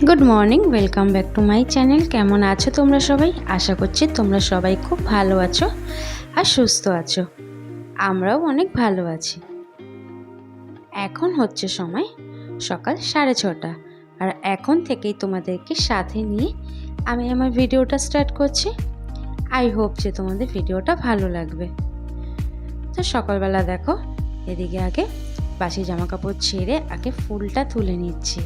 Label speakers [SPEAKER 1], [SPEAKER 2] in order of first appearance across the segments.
[SPEAKER 1] Good morning, welcome back to my channel. কেমন আছো তোমরা সবাই? আশা করছি তোমরা সবাই খুব ভালো আছো আর সুস্থ আছো। আমরাও অনেক ভালো আছি। এখন হচ্ছে সময় সকাল 6:30, আর এখন থেকেই তোমাদেরকে সাথে নিয়ে আমি আমার ভিডিওটা স্টার্ট করছি। আই হোপ যে তোমাদের ভিডিওটা ভালো লাগবে। তো সকালবেলা দেখো, এদিকে আগে বাসি জামা কাপড় ছেড়ে আগে ফুলটা তুলে নিচ্ছি,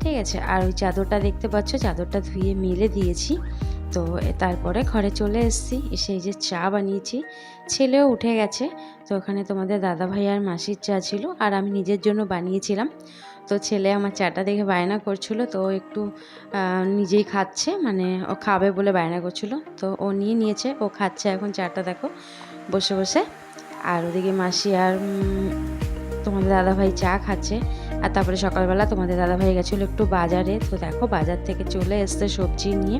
[SPEAKER 1] ঠিক আছে। আর ওই চাদরটা দেখতে পাচ্ছ, চাদরটা ধুয়ে মেলে দিয়েছি। তো তারপরে ঘরে চলে এসেছি, এসে এই যে চা বানিয়েছি। ছেলেও উঠে গেছে, তো ওখানে তোমাদের দাদা ভাই আর মাসির চা ছিল, আর আমি নিজের জন্য বানিয়েছিলাম। তো ছেলে আমার চাটা দেখে বায়না করছিল, তো একটু নিজেই খাচ্ছে, মানে ও খাবে বলে বায়না করছিল, তো ও নিয়েছে, ও খাচ্ছে এখন চাটা দেখো বসে বসে। আর ওদিকে মাসি আর তোমাদের দাদাভাই চা খাচ্ছে। আর তারপরে সকালবেলা তোমাদের দাদাভাই গেছিলো একটু বাজারে, তো দেখো বাজার থেকে চলে এসছে সবজি নিয়ে।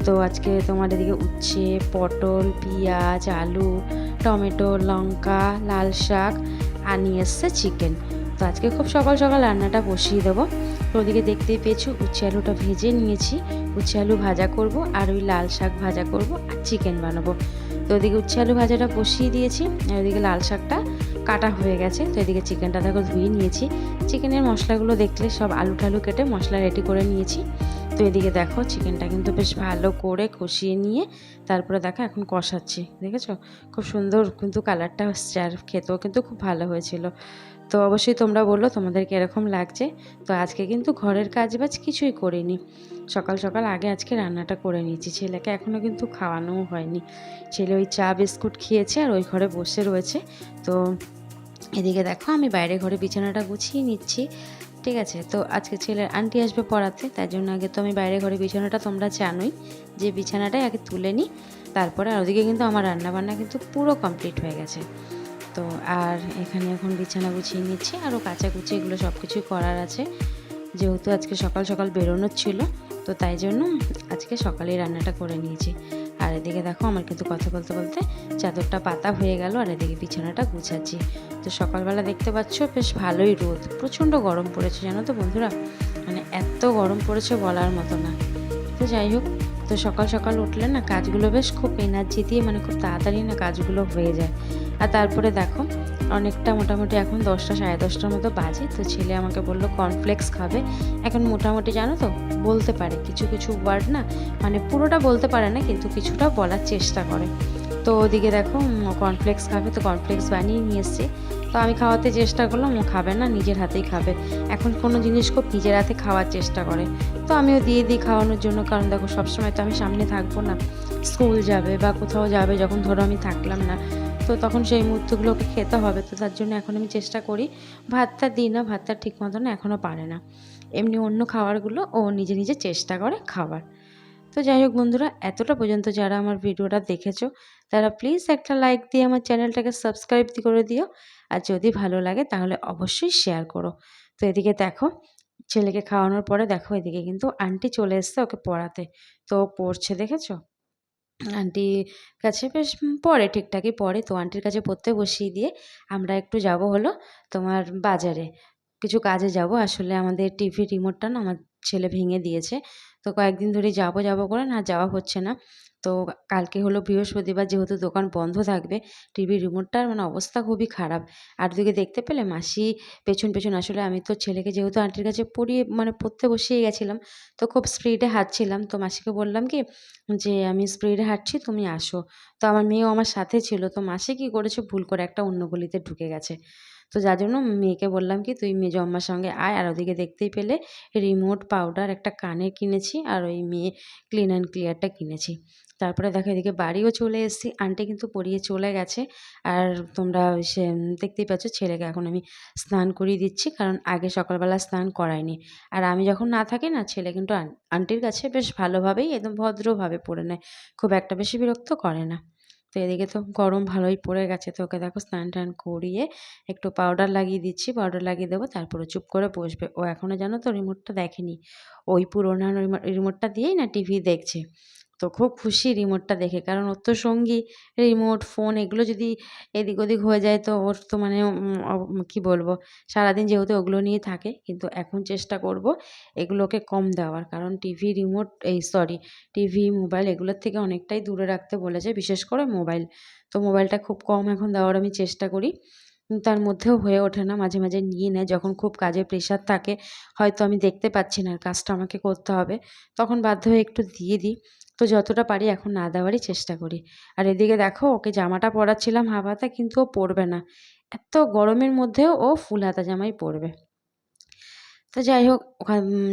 [SPEAKER 1] তো আজকে তোমার এদিকে উচ্ছে, পটল, পেঁয়াজ, আলু, টমেটো, লঙ্কা, লাল শাক, আর নিয়ে এসছে চিকেন। তো আজকে খুব সকাল সকাল রান্নাটা বসিয়ে দেবো। তো ওদিকে দেখতেই পেয়েছো উচ্ছে আলুটা ভেজে নিয়েছি, উচ্ছে আলু ভাজা করব, আর ওই লাল শাক ভাজা করব, আর চিকেন বানাবো। তো ওদিকে উচ্ছে আলু ভাজাটা বসিয়ে দিয়েছি, আর ওদিকে লাল শাকটা কাটা হয়ে গেছে। তো এদিকে চিকেনটা দেখো ধুয়ে নিয়েছি। চিকেনের মশলাগুলো দেখলে সব আলু টালু কেটে মশলা রেডি করে নিয়েছি। তো এদিকে দেখো চিকেনটা কিন্তু বেশ ভালো করে কষিয়ে নিয়ে তারপরে দেখো এখন কষাচ্ছি, দেখেছো খুব সুন্দর কিন্তু কালারটা হচ্ছে, আর খেতেও কিন্তু খুব ভালো হয়েছিল। তো অবশ্যই তোমরা বললো তোমাদের কীরকম লাগছে। তো আজকে কিন্তু ঘরের কাজ বাজ কিছুই করিনি, সকাল সকাল আগে আজকে রান্নাটা করে নিয়েছি। ছেলেকে এখনও কিন্তু খাওয়ানোও হয়নি, ছেলে ওই চা বিস্কুট খেয়েছে আর ওই ঘরে বসে রয়েছে। তো এদিকে দেখো আমি বাইরে ঘরে বিছানাটা গুছিয়ে নিচ্ছি, ঠিক আছে। তো আজকে ছেলের আন্টি আসবে পড়াতে, তার জন্য আগে তো আমি বাইরে ঘরে বিছানাটা, তোমরা জানোই যে বিছানাটাই আগে তুলে নিই, তারপরে আর ওদিকে কিন্তু আমার রান্নাবান্না কিন্তু পুরো কমপ্লিট হয়ে গেছে। তো আর এখানে এখন বিছানা গুছিয়ে নিচ্ছি, আরও কাচাকুচি এগুলো সব কিছুই করার আছে, যেহেতু আজকে সকাল সকাল বেরোনোর ছিল, তো তাই জন্য আজকে সকালেই রান্নাটা করে নিয়েছি। আর এদিকে দেখো আমার কিন্তু কথা বলতে বলতে চাদরটা পাতা হয়ে গেল, আর এদিকে বিছানাটা গুছাচ্ছি। তো সকালবেলা দেখতে পাচ্ছ বেশ ভালোই রোদ, প্রচণ্ড গরম পড়েছে জানো তো বন্ধুরা, মানে এত গরম পড়েছে বলার মতো না। তো যাই হোক, তো সকাল সকাল উঠলে না কাজগুলো বেশ খুব এনার্জি দিয়ে, মানে খুব তাড়াতাড়ি না কাজগুলো হয়ে যায়। আর তারপরে দেখো অনেকটা মোটামুটি এখন 10টা 10:30টার মতো বাজে। তো ছেলে আমাকে বললো কর্নফ্লেক্স খাবে। এখন মোটামুটি জানো তো বলতে পারে কিছু কিছু ওয়ার্ড না, মানে পুরোটা বলতে পারে না কিন্তু কিছুটা বলার চেষ্টা করে। তো ওদিকে দেখো কর্নফ্লেক্স খাবে, তো কর্নফ্লেক্স বানিয়ে নিয়ে এসছে। তো আমি খাওয়াতে চেষ্টা করলাম, ও খাবে না, নিজের হাতেই খাবে। এখন কোনো জিনিস খুব নিজের হাতে খাওয়ার চেষ্টা করে, তো আমিও দিয়ে দিই খাওয়ানোর জন্য। কারণ দেখো সবসময় তো আমি সামনে থাকবো না, স্কুল যাবে বা কোথাও যাবে যখন, ধরো আমি থাকলাম না, তো তখন সেই মুহূর্তগুলোকে খেতে হবে। তো তার জন্য এখন আমি চেষ্টা করি ভাতটা দিই না, ভাতটা ঠিক মতো না এখনও পারে না, এমনি অন্য খাবারগুলো ও নিজে নিজে চেষ্টা করে খাবার। তো যাই হোক বন্ধুরা, এতটা পর্যন্ত যারা আমার ভিডিওটা দেখেছো তারা প্লিজ একটা লাইক দিয়ে আমার চ্যানেলটাকে সাবস্ক্রাইব করে দিও, আর যদি ভালো লাগে তাহলে অবশ্যই শেয়ার করো। তো এদিকে দেখো ছেলেকে খাওয়ানোর পরে দেখো এদিকে কিন্তু আন্টি চলে এসছে ওকে পড়াতে। তো ও পড়ছে দেখেছো, আন্টির কাছে বেশ পড়ে, ঠিকঠাকই পড়ে। তো আন্টির কাছে পড়তে বসিয়ে দিয়ে আমরা একটু যাব হলো তোমার বাজারে, কিছু কাজে যাব। আসলে আমাদের টিভি রিমোটটা না আমার ছেলে ভেঙে দিয়েছে, তো কয়েকদিন ধরে যাব যাব করে না যাওয়া হচ্ছে না। তো কালকে হলো বৃহস্পতিবার, যেহেতু দোকান বন্ধ থাকবে, টিভির রিমোটটার মানে অবস্থা খুবই খারাপ। আর দিকে দেখতে পেলে মাসি পেছন পেছন, আসলে আমি তো ছেলেকে যেহেতু আন্টির কাছে পড়িয়ে মানে পড়তে বসিয়ে গেছিলাম, তো খুব স্পিডে হাঁটছিলাম। তো মাসিকে বললাম কি যে আমি স্পিডে হাঁটছি, তুমি আসো। তো আমার মেয়েও আমার সাথে ছিল, তো মাসি কী করেছে ভুল করে একটা অন্য গলিতে ঢুকে গেছে। তো যার জন্য মেয়েকে বললাম কি তুই মেজো আম্মার সঙ্গে আয়। আর ওদিকে দেখতেই পেলে রিমোট, পাউডার, একটা কানের কিনেছি, আর ওই মেয়ে ক্লিন অ্যান্ড ক্লিয়ারটা কিনেছি। তারপরে দেখো এদিকে বাড়িও চলে এসেছি, আন্টি কিন্তু পড়িয়ে চলে গেছে। আর তোমরা সে দেখতেই পাচ্ছ ছেলেকে এখন আমি স্নান করিয়ে দিচ্ছি, কারণ আগে সকালবেলা স্নান করায়নি। আর আমি যখন না থাকি না, ছেলে কিন্তু আন্টির কাছে বেশ ভালোভাবেই একদম ভদ্রভাবে পড়ে নেয়, খুব একটা বেশি বিরক্ত করে না। তো এদিকে তো গরম ভালোই পড়ে গেছে, তো ওকে দেখো স্নান টান করিয়ে একটু পাউডার লাগিয়ে দিচ্ছি, পাউডার লাগিয়ে দেবো, তারপরে চুপ করে বসবে। ও এখনও জানো তো রিমোটটা দেখেনি, ওই পুরোনো রিমোটটা দিয়েই না টিভি দেখছে। তো খুব খুশি রিমোটটা দেখে, কারণ ওর তো সঙ্গী রিমোট, ফোন এগুলো যদি এদিক ওদিক হয়ে যায় তো ওর তো মানে কী বলবো, সারাদিন যেহেতু ওগুলো নিয়ে থাকে। কিন্তু এখন চেষ্টা করব এগুলোকে কম দেওয়ার, কারণ টিভি রিমোট টিভি মোবাইল এগুলোর থেকে অনেকটাই দূরে রাখতে বলেছে, বিশেষ করে মোবাইল। তো মোবাইলটা খুব কম এখন দেওয়ার আমি চেষ্টা করি। তার মধ্যেও হয়ে ওঠে না, মাঝে মাঝে নিয়ে নেয় যখন খুব কাজের প্রেশার থাকে, হয়তো আমি দেখতে পাচ্ছি না আর কাজটা আমাকে করতে হবে, তখন বাধ্য হয়ে একটু দিয়ে দিই। তো যতটা পারি এখন না দেওয়ারই চেষ্টা করি। আর এদিকে দেখো ওকে জামাটা পরাচ্ছিলাম হাফ হাতা, কিন্তু ও পরবে না। এত গরমের মধ্যেও ও ফুল হাতা জামাই পরবে। তো যাই হোক,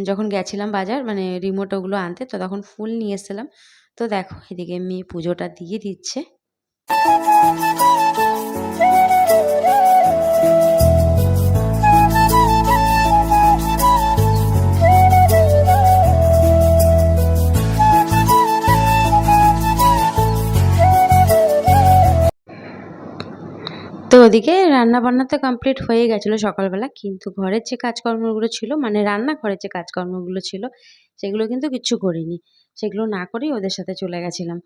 [SPEAKER 1] যখন গেছিলাম বাজার মানে রিমোট ওগুলো আনতে, তো তখন ফুল নিয়ে এসেছিলাম। তো দেখো এদিকে মেয়ে পুজোটা দিয়ে দিচ্ছে। তো ওদিকে রান্নাবান্না তো কমপ্লিট হয়ে গেছিলো সকালবেলা, কিন্তু ঘরের যে কাজকর্মগুলো ছিল মানে রান্নাঘরের যে কাজকর্মগুলো ছিল সেগুলো কিন্তু কিচ্ছু করিনি। সেগুলো না করেই ওদের সাথে চলে গেছিলাম।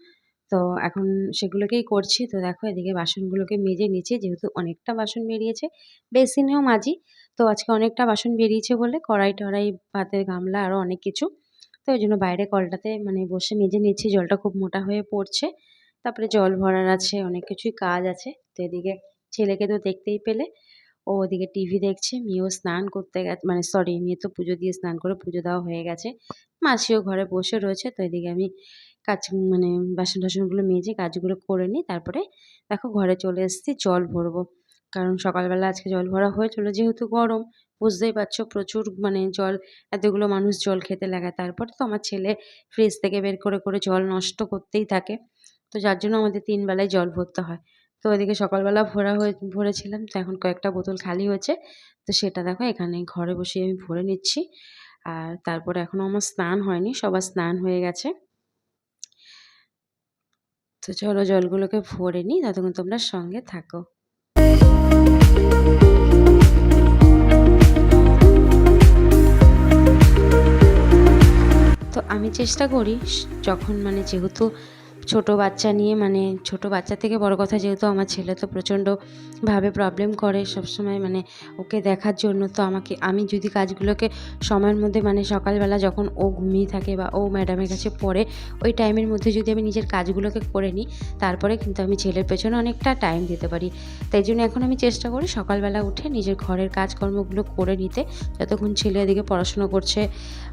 [SPEAKER 1] তো এখন সেগুলোকেই করছি। তো দেখো এদিকে বাসনগুলোকে মেজে নিচ্ছি, যেহেতু অনেকটা বাসন বেরিয়েছে, বেসিনেও মাজি। তো আজকে অনেকটা বাসন বেরিয়েছে বলে কড়াই-টড়াই, ভাতের গামলা আরও অনেক কিছু। তো ওই জন্য বাইরে কলটাতে মানে বসে মেজে নিচ্ছি, জলটা খুব মোটা হয়ে পড়ছে। তারপরে জল ভরার আছে, অনেক কিছুই কাজ আছে। তো এদিকে ছেলেকে তো দেখতেই পেলে, ও ওদিকে টিভি দেখছে, মেয়েও স্নান করতে মানে মেয়ে তো পুজো দিয়ে স্নান করে পুজো দেওয়া হয়ে গেছে। মাসিও ঘরে বসে রয়েছে। তো এদিকে আমি কাজ মানে বাসন-টাসনগুলো মেজে কাজগুলো করে নিই। তারপরে দেখো ঘরে চলে এসেছি জল ভরবো। কারণ সকালবেলা আজকে জল ভরা হয়েছিল, যেহেতু গরম বুঝতেই পারছো প্রচুর মানে জল, এতগুলো মানুষ জল খেতে লাগায়। তারপরে তো আমার ছেলে ফ্রিজ থেকে বের করে করে জল নষ্ট করতেই থাকে। তো যার জন্য আমাদের ৩ বেলায় জল ভরতে হয়। তো ওইদিকে সকালবেলা ভরেছিলাম, তো এখন কয়েকটা বোতল খালি হয়েছে। তো সেটা দেখো এখানে ঘরে বসেই আমি ভরে নিচ্ছি। আর তারপরে এখনও আমার স্নান হয়নি, সবার স্নান হয়ে গেছে। তো চলো জলগুলোকে ভরে নিই, ততক্ষণ তোমরা সঙ্গে থাকো। তো আমি চেষ্টা করি যখন মানে যেহেতু ছোট বাচ্চা নিয়ে মানে ছোট বাচ্চা থেকে বড় কথা, যেহেতু আমার ছেলে তো প্রচণ্ডভাবে প্রবলেম করে সবসময় মানে ওকে দেখার জন্য। তো আমি যদি কাজগুলোকে সময়ের মধ্যে মানে সকালবেলা যখন ও ঘুমিয়ে থাকে বা ও ম্যাডামের কাছে পড়ে, ওই টাইমের মধ্যে যদি আমি নিজের কাজগুলোকে করে নিই, তারপরে কিন্তু আমি ছেলের পেছনে অনেকটা টাইম দিতে পারি। তাই জন্য এখন আমি চেষ্টা করি সকালবেলা উঠে নিজের ঘরের কাজকর্মগুলো করে নিতে, যতক্ষণ ছেলে এদিকে পড়াশুনো করছে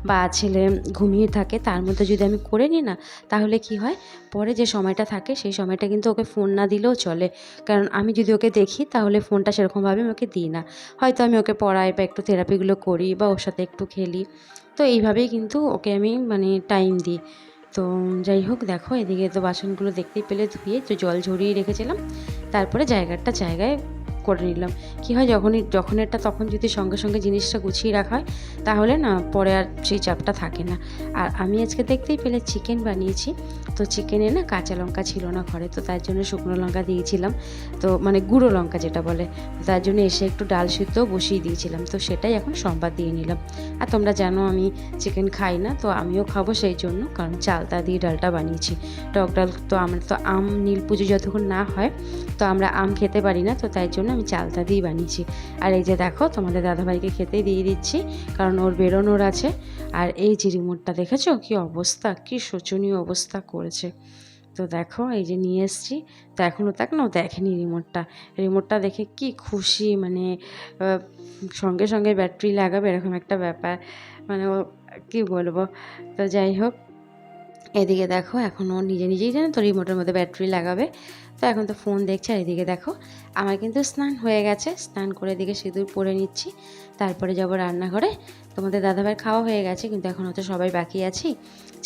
[SPEAKER 1] বা ছেলে ঘুমিয়ে থাকে তার মধ্যে যদি আমি করে নিই না, তাহলে কি হয়, পরে যে সময়টা থাকে সেই সময়টা কিন্তু ওকে ফোন না দিলেও চলে। কারণ আমি যদি ওকে দেখি তাহলে ফোনটা সেরকমভাবে আমি ওকে দিই না। হয়তো আমি ওকে পড়াই বা একটু থেরাপিগুলো করি বা ওর সাথে একটু খেলি। তো এইভাবেই কিন্তু ওকে আমি মানে টাইম দিই। তো যাই হোক, দেখো এদিকে তো বাসনগুলো দেখতেই পেলে ধুয়ে তো জল ঝরিয়ে রেখেছিলাম। তারপরে জায়গায় করে নিলাম। কী হয় যখনেরটা তখন যদি সঙ্গে সঙ্গে জিনিসটা গুছিয়ে রাখা হয়, তাহলে না পরে আর সেই চাপটা থাকে না। আর আমি আজকে দেখতেই পেলে চিকেন বানিয়েছি। তো চিকেনে না কাঁচা লঙ্কা ছিল না ঘরে, তো তার জন্য শুকনো লঙ্কা দিয়েছিলাম। তো মানে গুঁড়ো লঙ্কা যেটা বলে, তার জন্য এসে একটু ডাল সিদ্ধ বসিয়ে দিয়েছিলাম। তো সেটাই এখন সম্বাদ দিয়ে নিলাম। আর তোমরা জানো আমি চিকেন খাই না, তো আমিও খাবো সেই জন্য, কারণ চালতা দিয়ে ডালটা বানিয়েছি। টক ডাল তো আমরা তো নীল পুজো যতক্ষণ না হয় তো আমরা আম খেতে পারি না, তো তাই জন্য আমি চালতা দিয়েই বানিয়েছি। আর এই যে দেখো তোমাদের দাদাভাইকে খেতেই দিয়ে দিচ্ছি, কারণ ওর বেরোনোর আছে। আর এই যে রিমোটটা দেখেছো কী অবস্থা, কী শোচনীয় অবস্থা করেছে। তো দেখো এই যে নিয়ে এসেছি। তো এখনও ও দেখেনি রিমোটটা দেখে কি খুশি, মানে সঙ্গে সঙ্গে ব্যাটারি লাগাবে এরকম একটা ব্যাপার, মানে ও কী বলবো। তো যাই হোক, এদিকে দেখো এখন ও নিজেই জানে তো রিমোটের মধ্যে ব্যাটারি লাগাবে। তো এখন তো ফোন দেখছে। আর এদিকে দেখো আমার কিন্তু স্নান হয়ে গেছে, স্নান করে এদিকে সিঁদুর পরে নিচ্ছি। তারপরে যাব রান্নাঘরে। তোমাদের দাদাভাইয়ের খাওয়া হয়ে গেছে, কিন্তু এখনও তো সবাই বাকি আছি,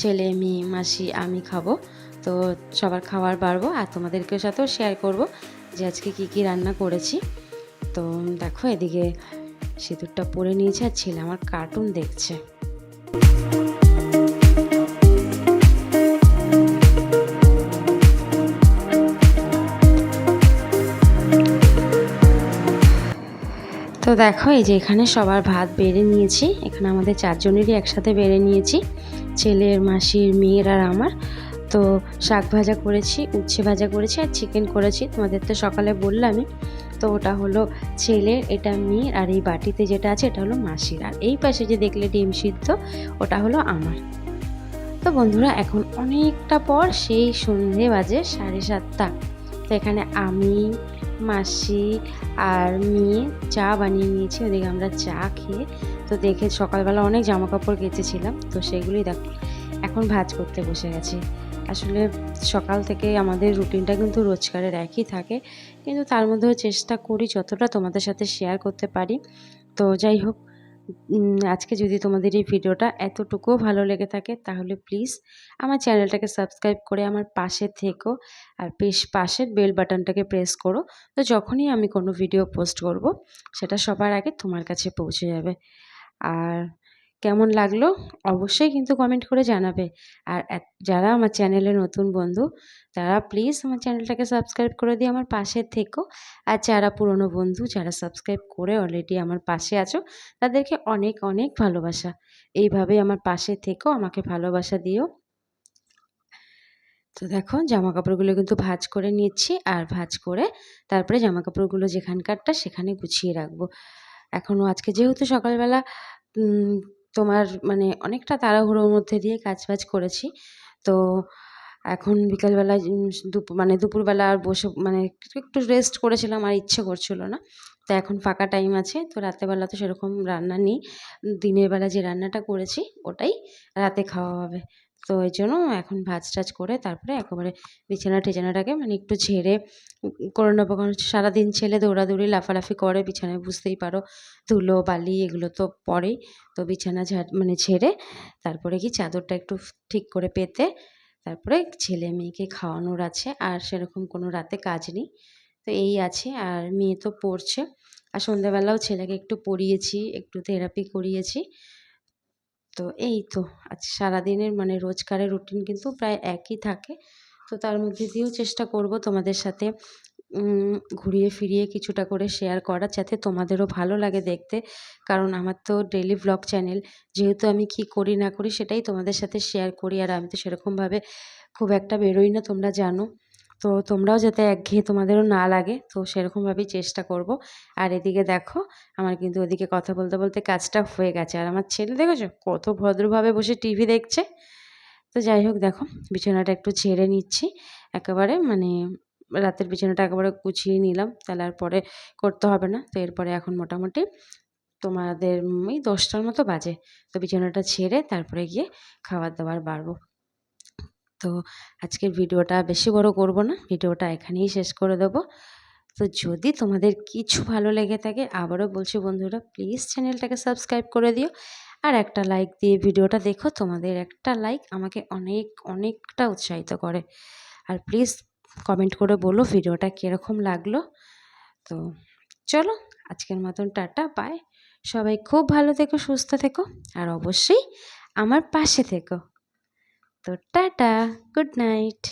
[SPEAKER 1] ছেলে, মেয়ে, মাসি, আমি খাবো। তো সবার খাবার বাড়বো আর তোমাদেরকে সাথেও শেয়ার করব যে আজকে কী রান্না করেছি। তো দেখো এদিকে সিঁদুরটা পরে নিয়েছে আর ছেলে আমার কার্টুন দেখছে। তো দেখো এই যে এখানে সবার ভাত বেড়ে নিয়েছি, এখানে আমাদের 4 জনেরই একসাথে বেড়ে নিয়েছি, ছেলের, মাসির, মেয়ের আর আমার। তো শাক ভাজা করেছি, উচ্ছে ভাজা করেছি আর চিকেন করেছি, তোমাদের তো সকালে বললামই। তো ওটা হলো ছেলের, এটা মেয়ের, আর এই বাটিতে যেটা আছে এটা হলো মাসির, আর এই পাশে যে দেখলে ডিম সিদ্ধ ওটা হলো আমার। তো বন্ধুরা এখন অনেকটা পর সেই সন্ধে বাজে 7:30। তো এখানে আমি, মাসি আর মেয়ে চা বানিয়ে নিয়েছি, ওদিকে আমরা চা খেয়ে তো দেখে সকালবেলা অনেক জামা কাপড় কেচেছিলাম, তো সেগুলোই দেখো এখন ভাঁজ করতে বসে গেছি। আসলে সকাল থেকে আমাদের রুটিনটা কিন্তু রোজকারের একই থাকে, কিন্তু তার মধ্যেও চেষ্টা করি যতটা তোমাদের সাথে শেয়ার করতে পারি। তো যাই হোক, আজকে যদি তোমাদের এই ভিডিওটা এতটুকুও ভালো লেগে থাকে তাহলে প্লিজ আমার চ্যানেলটাকে সাবস্ক্রাইব করে আমার পাশে থেকো, আর পাশের বেল বাটনটাকে প্রেস করো। তো যখনই আমি কোনো ভিডিও পোস্ট করব সেটা সবার আগে তোমার কাছে পৌঁছে যাবে। আর কেমন লাগলো অবশ্যই কিন্তু কমেন্ট করে জানাবে। আর যারা আমার চ্যানেলে নতুন বন্ধু তারা প্লিজ আমার চ্যানেলটাকে সাবস্ক্রাইব করে দিয়ে আমার পাশে থেকো। আর যারা পুরনো বন্ধু, যারা সাবস্ক্রাইব করে অলরেডি আমার পাশে আছো, তাদেরকে অনেক অনেক ভালোবাসা। এইভাবেই আমার পাশে থেকো, আমাকে ভালোবাসা দিও। তো দেখো জামা কাপড়গুলো কিন্তু ভাঁজ করে নিচ্ছি, আর ভাঁজ করে তারপরে জামা কাপড়গুলো যেখানকারটা সেখানে গুছিয়ে রাখবো। এখনও আজকে যেহেতু সকালবেলা উম তোমার মানে অনেকটা তাড়াহুড়োর মধ্যে দিয়ে কাজবাজ করেছি, তো এখন বিকালবেলায় দুপুরবেলা আর বসে একটু রেস্ট করেছিলাম, আর ইচ্ছে করছিল না। তো এখন ফাঁকা টাইম আছে, তো রাতেরবেলা তো সেরকম রান্না নেই। দিনের বেলা যে রান্নাটা করেছি ওটাই রাতে খাওয়া হবে। তো এই জন্য এখন ভাজ টাজ করে তারপরে একেবারে বিছানা টিছানাটাকে একটু ঝেড়ে করে নেবো, কারণ সারাদিন ছেলে দৌড়াদৌড়ি লাফালাফি করে বিছানায়, বুঝতেই পারো ধুলো বালি এগুলো তো পড়েই। তো বিছানা ঝেড়ে তারপরে কি চাদরটা একটু ঠিক করে পেতে তারপরে ছেলে মেয়েকে খাওয়ানোর আছে, আর সেরকম কোনো রাতে কাজ নেই। তো এই আছে, আর মেয়ে তো পড়ছে, আর সন্ধ্যাবেলাও ছেলেকে একটু পড়িয়েছি, একটু থেরাপি করিয়েছি। তো এই তো আজ সারাদিনের রোজকারের রুটিন কিন্তু প্রায় একই থাকে। তো তার মধ্যে দিয়েও চেষ্টা করব তোমাদের সাথে ঘুরিয়ে ফিরিয়ে কিছুটা করে শেয়ার করার, যাতে তোমাদেরও ভালো লাগে দেখতে। কারণ আমার তো ডেইলি ভ্লগ চ্যানেল, যেহেতু আমি কি করি না করি সেটাই তোমাদের সাথে শেয়ার করি, আর আমি তো সেরকমভাবে খুব একটা বেরোই না, তোমরা জানো। তো তোমরাও যাতে একঘেয়ে তোমাদেরও না লাগে, তো সেরকমভাবেই চেষ্টা করব। আর এদিকে দেখো আমার কিন্তু ওদিকে কথা বলতে বলতে কাজটা হয়ে গেছে, আর আমার ছেলে দেখেছো কত ভদ্রভাবে বসে টিভি দেখছে। তো যাই হোক দেখো বিছানাটা একটু ঝেড়ে নিচ্ছি একেবারে, রাতের বিছানাটা একেবারে গুছিয়ে নিলাম, তাহলে আর পরে করতে হবে না। তো এরপরে এখন মোটামুটি তোমাদের এই 10টার মতো বাজে। তো বিছানাটা ঝেড়ে তারপরে গিয়ে খাবার দাবার বাড়বো। তো আজকের ভিডিওটা বেশি বড় করব না, ভিডিওটা এখানেই শেষ করে দেবো। তো যদি তোমাদের কিছু ভালো লেগে থাকে, আবারও বলছি বন্ধুরা প্লিজ চ্যানেলটাকে সাবস্ক্রাইব করে দিও, আর একটা লাইক দিয়ে ভিডিওটা দেখো। তোমাদের একটা লাইক আমাকে অনেকটা উৎসাহিত করে। আর প্লিজ কমেন্ট করে বলো ভিডিওটা কীরকম লাগলো। তো চলো আজকের মতন টাটা, বাই। সবাই খুব ভালো থেকো, সুস্থ থেকো, আর অবশ্যই আমার পাশে থেকো। তো টাটা, গুড নাইট।